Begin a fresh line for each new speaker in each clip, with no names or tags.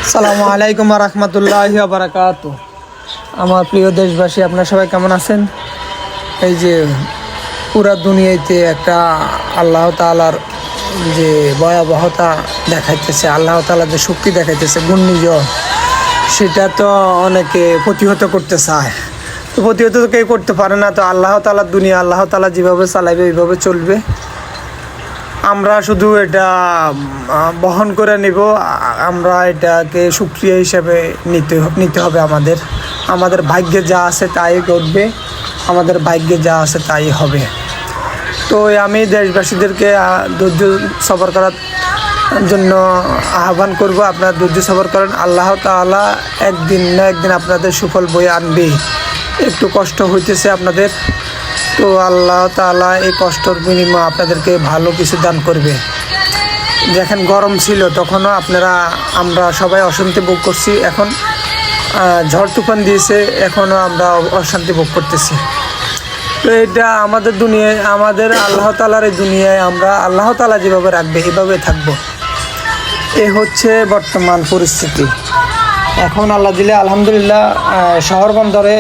আসসালামু আলাইকুম রহমতুল্লাহি বারাকাতু। আমার প্রিয় দেশবাসী, আপনারা সবাই কেমন আছেন? এই যে পুরা দুনিয়াতে একটা আল্লাহ তাআলার যে ভয়াবহতা দেখাইতেছে, আল্লাহ তাআলা যে শক্তি দেখাইতেছে, ঘূর্ণিঝড়, সেটা তো অনেকে প্রতিহত করতে চায়। তো প্রতিহত তো কেউ করতে পারে না। তো আল্লাহ তাআলার দুনিয়া, আল্লাহ তাআলা যেভাবে চালাইবে ওইভাবে চলবে। আমরা শুধু এটা বহন করে নিব। আমরা এটাকে সুক্রিয়া হিসেবে নিতে হবে। আমাদের ভাগ্যে যা আছে তাই ঘটবে, আমাদের ভাগ্যে যা আছে তাই হবে। তো আমি দেশবাসীদেরকে ধৈর্য সবর করার জন্য আহ্বান করব। আপনারা ধৈর্য সবর করেন, আল্লাহ তাআলা একদিন না একদিন আপনাদের সুফল বয়ে আনবে। একটু কষ্ট হইতেছে আপনাদের, তো আল্লাহ তাআলা এই কষ্টর বিনিময়ে আপনাদেরকে ভালো কিছু দান করবে। দেখেন, গরম ছিল তখনও আমরা সবাই অশান্তি ভোগ করছি। এখন ঝড় তুফান দিয়েছে, এখনও আমরা অশান্তি ভোগ করতেছি। তো এটা আমাদের দুনিয়ায়, আমাদের আল্লাহ তাআলার এই দুনিয়ায় আমরা আল্লাহ তাআলা যেভাবে রাখবে এভাবে থাকবো। এ হচ্ছে বর্তমান পরিস্থিতি। এখন আল্লাহ দিলে আলহামদুলিল্লাহ শহর বন্দরে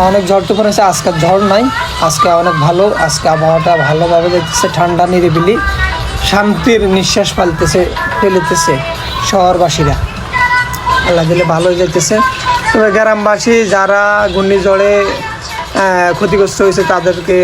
অনেক ঝড় তুফান আছে। আজকে ঝড় নাই, আজকে অনেক ভালো। আজকে আবহাওয়াটা ভালোভাবে দেখতেছে, ঠান্ডা নিরিবিলি, শান্তির নিঃশ্বাস ফেলিতেছে শহরবাসীরা। আল্লাহ দিলে ভালো হয়ে যেতেছে। তবে গ্রামবাসী যারা ঘূর্ণিঝড়ে ক্ষতিগ্রস্ত হয়েছে তাদেরকে